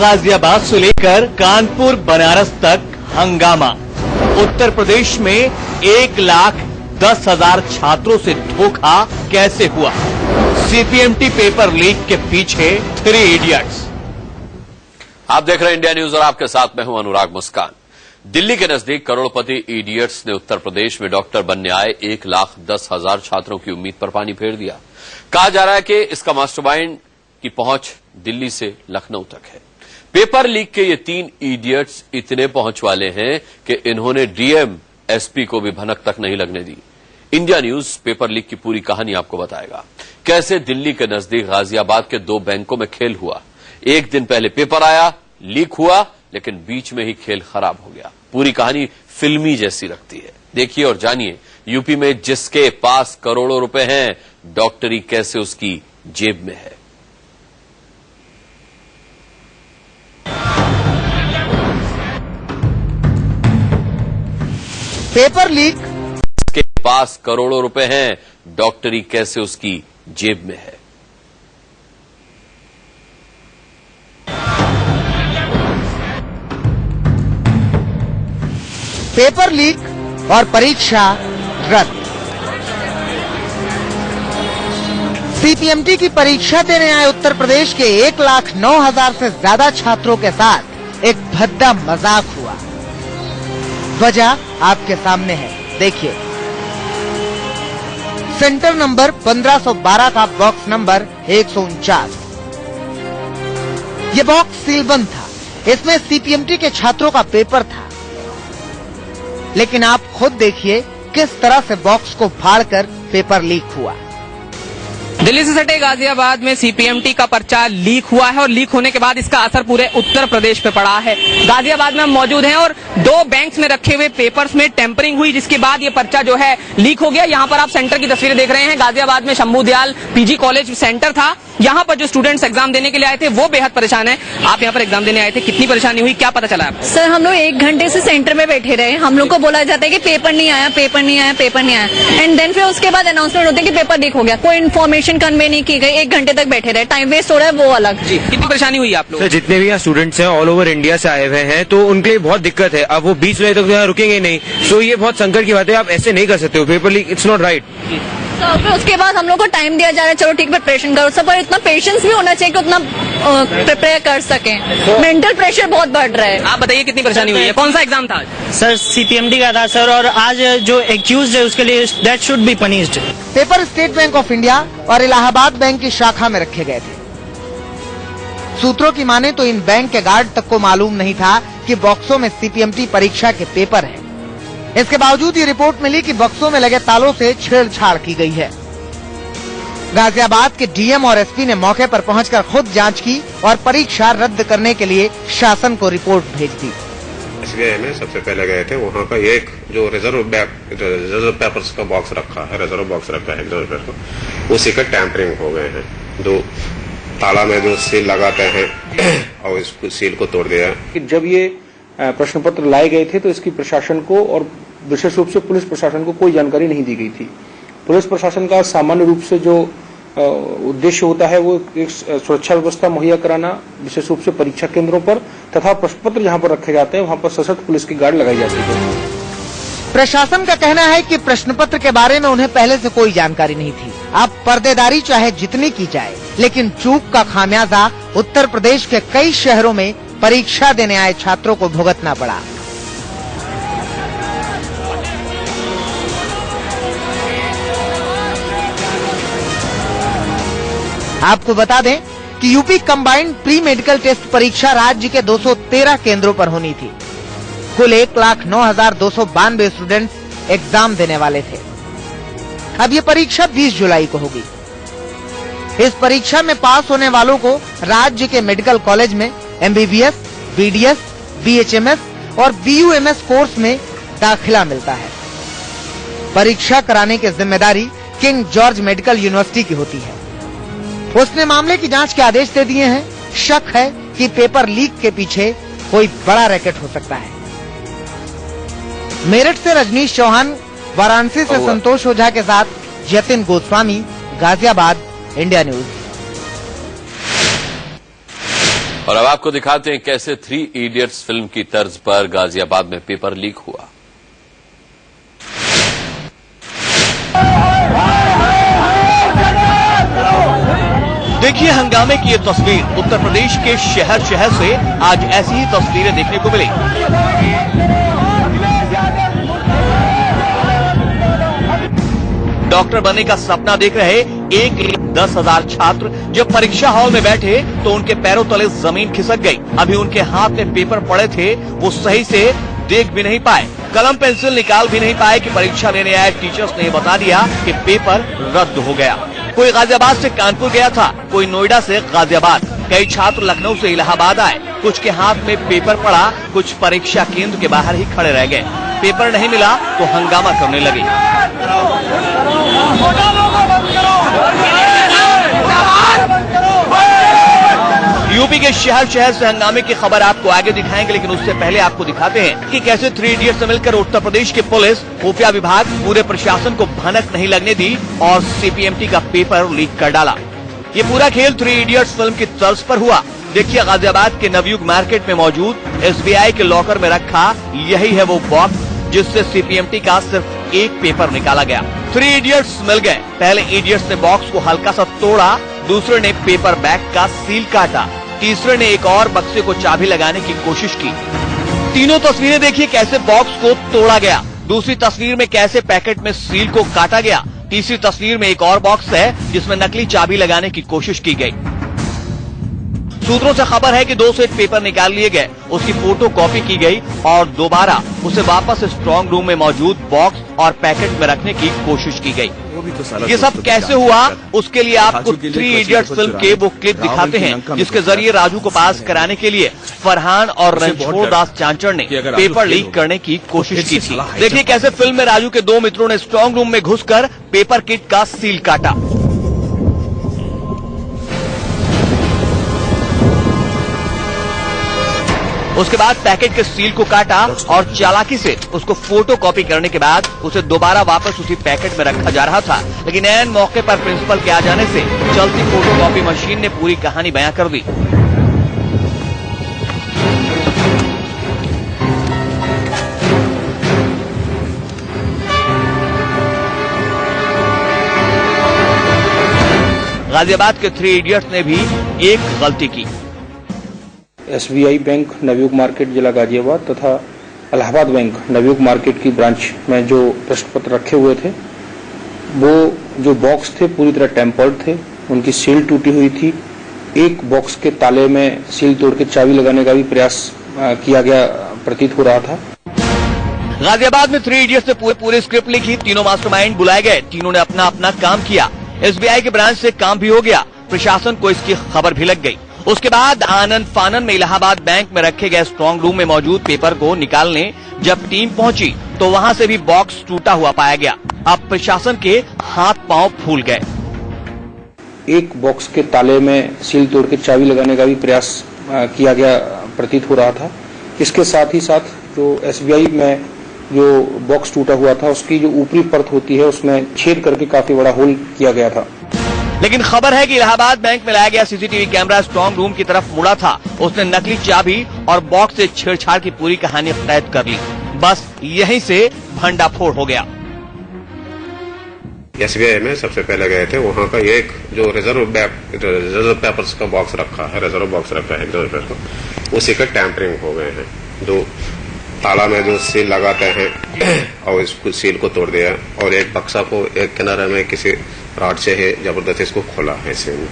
गाजियाबाद से लेकर कानपुर बनारस तक हंगामा। उत्तर प्रदेश में 1,10,000 छात्रों से धोखा कैसे हुआ? सीपीएमटी पेपर लीक के पीछे 3 इडियट्स। आप देख रहे हैं इंडिया न्यूज और आपके साथ मैं हूं अनुराग मुस्कान। दिल्ली के नजदीक करोड़पति इडियट्स ने उत्तर प्रदेश में डॉक्टर बनने आए 1,10,000 छात्रों की उम्मीद पर पानी फेर दिया। कहा जा रहा है कि इसका मास्टरमाइंड की पहुंच दिल्ली से लखनऊ तक है। पेपर लीक के ये 3 इडियट्स इतने पहुंच वाले हैं कि इन्होंने डीएम एसपी को भी भनक तक नहीं लगने दी। इंडिया न्यूज पेपर लीक की पूरी कहानी आपको बताएगा। कैसे दिल्ली के नजदीक गाजियाबाद के 2 बैंकों में खेल हुआ। एक दिन पहले पेपर आया, लीक हुआ, लेकिन बीच में ही खेल खराब हो गया। पूरी कहानी फिल्मी जैसी लगती है। देखिए और जानिए, यूपी में जिसके पास करोड़ों रुपए हैं, डॉक्टरी कैसे उसकी जेब में है। Paper leak. जिसके पास करोड़ों रुपए हैं, डॉक्टरी कैसे उसकी जेब में है। पेपर लीक और परीक्षा रद्द। सीपीएमटी की परीक्षा देने आए उत्तर प्रदेश के 1,09,000 से ज्यादा छात्रों के साथ एक भद्दा मजाक हुआ। वजह आपके सामने है, देखिए। सेंटर नंबर 1512 का बॉक्स नंबर 149। ये बॉक्स सीलबंद था। इसमें सीपीएमटी के छात्रों का पेपर था। लेकिन आप खुद देखिए किस तरह से बॉक्स को फाड़कर पेपर लीक हुआ। दिल्ली से सटे गाजियाबाद में सीपीएमटी का पर्चा लीक हुआ है और लीक होने के बाद इसका असर पूरे उत्तर प्रदेश पे पड़ा है। गाजियाबाद में हम मौजूद हैं और 2 बैंक्स में रखे हुए पेपर्स में टेम्परिंग हुई, जिसके बाद ये पर्चा जो है लीक हो गया। यहाँ पर आप सेंटर की तस्वीरें देख रहे हैं। गाजियाबाद में Shambhu Dayal PG college centre था। यहाँ पर जो स्टूडेंट्स एग्जाम देने के लिए आए थे वो बेहद परेशान है। आप यहाँ पर एग्जाम देने आए थे, कितनी परेशानी हुई, क्या पता चला आपको? सर, हम लोग 1 घंटे से सेंटर में बैठे रहे। हम लोग को बोला जाता है कि पेपर नहीं आया, पेपर नहीं आया, पेपर नहीं आया, एंड देन फिर उसके बाद अनाउंसमेंट होते हैं कि पेपर लीक हो गया। कोई इन्फॉर्मेशन कन्वे नहीं की गई। 1 घंटे तक बैठे रहे, टाइम वेस्ट हो रहा है, वो अलग। जी, कितनी परेशानी हुई आप लोग? सर, जितने भी यहाँ स्टूडेंट्स हैं ऑल ओवर इंडिया से आए हुए हैं, तो उनके लिए बहुत दिक्कत है। अब वो 20 बजे तक यहाँ रुकेंगे नहीं, तो ये बहुत संकट की बात है। आप ऐसे नहीं कर सकते हो, paper leak it's not right. तो फिर उसके बाद हम लोग को टाइम दिया जा रहा है, चलो ठीक प्रिपरेशन करो। सब, पर इतना पेशेंस भी होना चाहिए कि उतना प्रिपेयर कर सकें। मेंटल प्रेशर बहुत बढ़ रहा है। आप बताइए कितनी परेशानी हुई है? कौन सा एग्जाम था? सर, सीपीएमटी का था सर, और आज जो एक्यूज्ड है उसके लिए that should be punished. Paper state bank of India और इलाहाबाद बैंक की शाखा में रखे गए थे। सूत्रों की माने तो इन बैंक के गार्ड तक को मालूम नहीं था कि बॉक्सों में सीपीएमटी परीक्षा के पेपर हैं। इसके बावजूद ये रिपोर्ट मिली कि बक्सों में लगे तालों से छेड़छाड़ की गई है। गाजियाबाद के डीएम और एसपी ने मौके पर पहुंचकर खुद जांच की और परीक्षा रद्द करने के लिए शासन को रिपोर्ट भेज दी। एसबीआई में सबसे पहले गए थे। वहाँ का एक जो रिजर्व पेपर्स का बॉक्स रखा है, रिजर्व बॉक्स रखा है रिजर्व पेपर का, उसी का टैंपरिंग हो गए हैं। 2 ताला में जो सील लगाते हैं और इस सील को तोड़ दिया। जब ये प्रश्न पत्र लाए गए थे तो इसकी प्रशासन को और विशेष रूप से पुलिस प्रशासन को कोई जानकारी नहीं दी गई थी। पुलिस प्रशासन का सामान्य रूप से जो उद्देश्य होता है वो एक सुरक्षा व्यवस्था मुहैया कराना, विशेष रूप से परीक्षा केंद्रों पर तथा प्रश्न पत्र जहां पर रखे जाते हैं वहां पर सशक्त पुलिस की गार्ड लगाई जाती है। प्रशासन का कहना है कि प्रश्न पत्र के बारे में उन्हें पहले से कोई जानकारी नहीं थी। अब पर्देदारी चाहे जितनी की जाए, लेकिन चूक का खामियाजा उत्तर प्रदेश के कई शहरों में परीक्षा देने आए छात्रों को भुगतना पड़ा। आपको बता दें कि UP combined pre medical test परीक्षा राज्य के 213 केंद्रों पर होनी थी। कुल 1,09,292 स्टूडेंट्स एग्जाम देने वाले थे। अब ये परीक्षा 20 जुलाई को होगी। इस परीक्षा में पास होने वालों को राज्य के मेडिकल कॉलेज में एमबीबीएस, बीडीएस, बीएचएमएस और बीयूएमएस कोर्स में दाखिला मिलता है। परीक्षा कराने की जिम्मेदारी किंग जॉर्ज मेडिकल यूनिवर्सिटी की होती है। उसने मामले की जांच के आदेश दे दिए हैं। शक है कि पेपर लीक के पीछे कोई बड़ा रैकेट हो सकता है। मेरठ से रजनीश चौहान, वाराणसी से संतोष ओझा के साथ जतिन गोस्वामी, गाजियाबाद, इंडिया न्यूज। और अब आपको दिखाते हैं कैसे 3 इडियट्स फिल्म की तर्ज पर गाजियाबाद में पेपर लीक हुआ। देखिए हंगामे की ये तस्वीर। उत्तर प्रदेश के शहर शहर से आज ऐसी ही तस्वीरें देखने को मिली। डॉक्टर बनने का सपना देख रहे 1,10,000 छात्र जब परीक्षा हॉल में बैठे तो उनके पैरों तले जमीन खिसक गई। अभी उनके हाथ में पेपर पड़े थे, वो सही से देख भी नहीं पाए, कलम पेंसिल निकाल भी नहीं पाए कि परीक्षा लेने आए टीचर्स ने बता दिया कि पेपर रद्द हो गया। कोई गाजियाबाद से कानपुर गया था, कोई नोएडा से गाजियाबाद, कई छात्र लखनऊ से इलाहाबाद आए। कुछ के हाथ में पेपर पड़ा, कुछ परीक्षा केंद्र के बाहर ही खड़े रह गए। पेपर नहीं मिला तो हंगामा करने लगे। यूपी के शहर शहर से हंगामे की खबर आपको आगे दिखाएंगे, लेकिन उससे पहले आपको दिखाते हैं कि कैसे 3 इडियट्स से मिलकर उत्तर प्रदेश के पुलिस, खुफिया विभाग पूरे प्रशासन को भनक नहीं लगने दी और सीपीएमटी का पेपर लीक कर डाला। ये पूरा खेल 3 इडियट्स फिल्म की तर्ज पर हुआ। देखिए गाजियाबाद के नवयुग मार्केट में मौजूद एसबीआई के लॉकर में रखा यही है वो बॉक्स जिससे सीपीएमटी का सिर्फ एक पेपर निकाला गया। 3 इडियट्स मिल गए। पहले इडियट्स ने बॉक्स को हल्का सा तोड़ा, दूसरे ने पेपर बैग का सील काटा, तीसरे ने एक और बक्से को चाबी लगाने की कोशिश की। तीनों तस्वीरें देखिए कैसे बॉक्स को तोड़ा गया, दूसरी तस्वीर में कैसे पैकेट में सील को काटा गया, तीसरी तस्वीर में एक और बॉक्स है जिसमें नकली चाबी लगाने की कोशिश की गई। सूत्रों से खबर है कि 2 सेट पेपर निकाल लिए गए, उसकी फोटो कॉपी की गई और दोबारा उसे वापस स्ट्रांग रूम में मौजूद बॉक्स और पैकेट में रखने की कोशिश की गई। ये सब कैसे हुआ उसके लिए आपको 3 इडियट्स फिल्म के वो क्लिप दिखाते हैं जिसके जरिए राजू को पास कराने के लिए फरहान और रणछोड़ दास चांचड़ ने पेपर लीक करने की कोशिश की थी। देखिए कैसे फिल्म में राजू के 2 मित्रों ने स्ट्रांग रूम में घुसकर पेपर किट का सील काटा। उसके बाद पैकेट के सील को काटा और चालाकी से उसको फोटो कॉपी करने के बाद उसे दोबारा वापस उसी पैकेट में रखा जा रहा था, लेकिन ऐन मौके पर प्रिंसिपल के आ जाने से चलती फोटो कॉपी मशीन ने पूरी कहानी बयां कर दी। गाजियाबाद के 3 इडियट्स ने भी एक गलती की। एसबीआई बैंक नवयुग मार्केट जिला गाजियाबाद तथा इलाहाबाद बैंक नवयुग मार्केट की ब्रांच में जो प्रश्न पत्र रखे हुए थे वो जो बॉक्स थे पूरी तरह टेम्पर्ड थे, उनकी सील टूटी हुई थी। एक बॉक्स के ताले में सील तोड़ के चाबी लगाने का भी प्रयास किया गया प्रतीत हो रहा था। गाजियाबाद में 3 इडियट्स ने पूरी स्क्रिप्ट लिखी, तीनों मास्टरमाइंड बुलाए गए, तीनों ने अपना अपना काम किया। एसबीआई के ब्रांच से काम भी हो गया, प्रशासन को इसकी खबर भी लग गई। उसके बाद आनंद फानन में इलाहाबाद बैंक में रखे गए स्ट्रांग रूम में मौजूद पेपर को निकालने जब टीम पहुंची तो वहां से भी बॉक्स टूटा हुआ पाया गया। अब प्रशासन के हाथ पांव फूल गए। एक बॉक्स के ताले में सील तोड़ के चाबी लगाने का भी प्रयास किया गया प्रतीत हो रहा था। इसके साथ ही साथ जो एसबीआई में जो बॉक्स टूटा हुआ था उसकी जो ऊपरी परत होती है उसमें छेद करके काफी बड़ा होल किया गया था। लेकिन खबर है कि इलाहाबाद बैंक में लाया गया सीसीटीवी कैमरा स्ट्रांग रूम की तरफ मुड़ा था। उसने नकली चाबी और बॉक्स से छेड़छाड़ की पूरी कहानी कैद कर ली। बस यहीं से भंडाफोड़ हो गया। एसबीआई में सबसे पहले गए थे, वहां का एक जो रिजर्व पेपर्स का बॉक्स रखा है, रिजर्व बॉक्स रखा है रिजर्व पेपर का, उसी का टैंपरिंग हो गए हैं। जो ताला में जो सील लगाते हैं और इस सील को तोड़ दिया और एक बक्सा को एक किनारे में किसी रॉड से है जबरदस्ती इसको खोला है सील।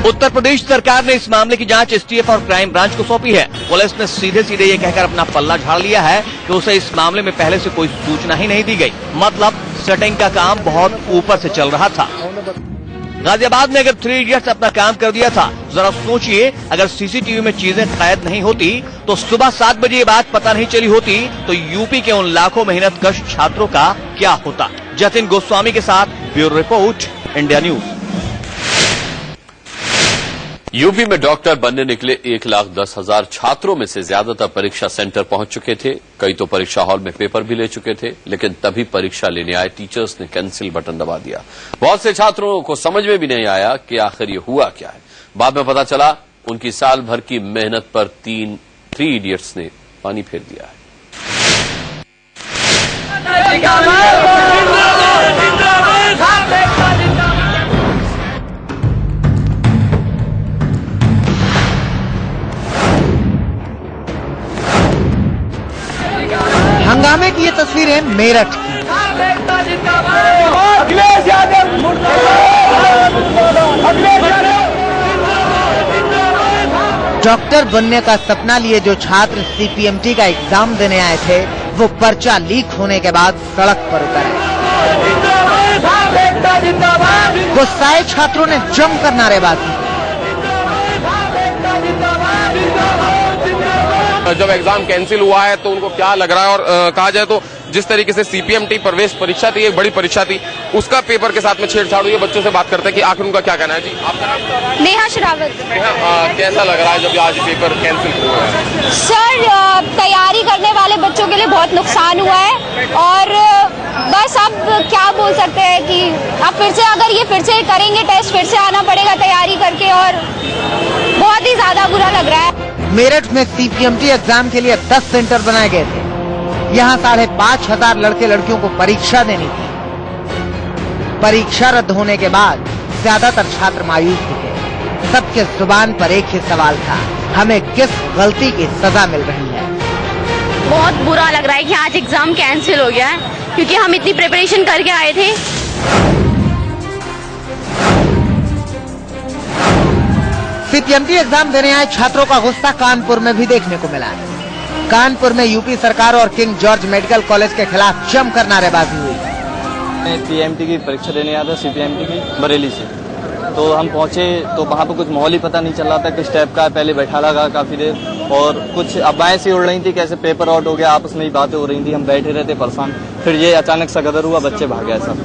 उत्तर प्रदेश सरकार ने इस मामले की जांच एसटीएफ और क्राइम ब्रांच को सौंपी है। पुलिस ने सीधे सीधे ये कहकर अपना पल्ला झाड़ लिया है कि उसे इस मामले में पहले से कोई सूचना ही नहीं दी गई। मतलब सेटिंग का काम बहुत ऊपर से चल रहा था। गाजियाबाद में अगर 3 इडियट्स अपना काम कर दिया था, जरा सोचिए अगर सीसीटीवी में चीजें कैद नहीं होती तो सुबह 7 बजे ये बात पता नहीं चली होती तो यूपी के उन लाखों मेहनतकश छात्रों का क्या होता। जतिन गोस्वामी के साथ bureau report, India news. UP में डॉक्टर बनने निकले 1,10,000 छात्रों में से ज्यादातर परीक्षा सेंटर पहुंच चुके थे। कई तो परीक्षा हॉल में पेपर भी ले चुके थे, लेकिन तभी परीक्षा लेने आए टीचर्स ने कैंसिल बटन दबा दिया। बहुत से छात्रों को समझ में भी नहीं आया कि आखिर ये हुआ क्या है। बाद में पता चला उनकी साल भर की मेहनत पर थ्री इडियट्स ने पानी फेर दिया है। हंगामे की ये तस्वीरें मेरठ की। डॉक्टर बनने का सपना लिए जो छात्र सीपीएमटी का एग्जाम देने आए थे, वो पर्चा लीक होने के बाद सड़क पर उतरे। गुस्साए छात्रों ने जमकर नारेबाजी। जब एग्जाम कैंसिल हुआ है तो उनको क्या लग रहा है, और कहा जाए तो जिस तरीके से सीपीएमटी प्रवेश परीक्षा थी, एक बड़ी परीक्षा थी, उसका पेपर के साथ में छेड़छाड़ हुई है। बच्चों से बात करते हैं कि आखिर उनका क्या कहना है। जी, आपका नाम? नेहा शरावत। कैसा लग रहा है जब आज पेपर कैंसिल हुआ है? सर, तैयारी करने वाले बच्चों के लिए बहुत नुकसान हुआ है, और बस अब क्या बोल सकते हैं कि अब फिर से करेंगे टेस्ट, फिर से आना पड़ेगा तैयारी करके, और बहुत ही ज्यादा बुरा लग रहा है। मेरठ में सीपीएमटी एग्जाम के लिए 10 सेंटर बनाए गए थे। यहाँ 5,500 लड़के लड़कियों को परीक्षा देनी थी। परीक्षा रद्द होने के बाद ज्यादातर छात्र मायूस दिखे। सबके जुबान पर एक ही सवाल था, हमें किस गलती की सजा मिल रही है। बहुत बुरा लग रहा है कि आज एग्जाम कैंसिल हो गया है, क्योंकि हम इतनी प्रिपरेशन करके आए थे। सीपीएमटी एग्जाम देने आए छात्रों का गुस्सा कानपुर में भी देखने को मिला। कानपुर में यूपी सरकार और किंग जॉर्ज मेडिकल कॉलेज के खिलाफ जमकर नारेबाजी हुई। मैं पीएमटी की परीक्षा देने आया था, सीपीएमटी की बरेली से। तो हम पहुंचे तो वहाँ पर कुछ माहौल ही पता नहीं चल रहा था किस टाइप का। पहले बैठा लगा काफी देर, और कुछ अफवाहें सी उड़ रही थी कैसे पेपर आउट हो गया, आपस में ही बातें हो रही थी। हम बैठे रहते परेशान, फिर ये अचानक सा गदर हुआ, बच्चे भाग गए सब।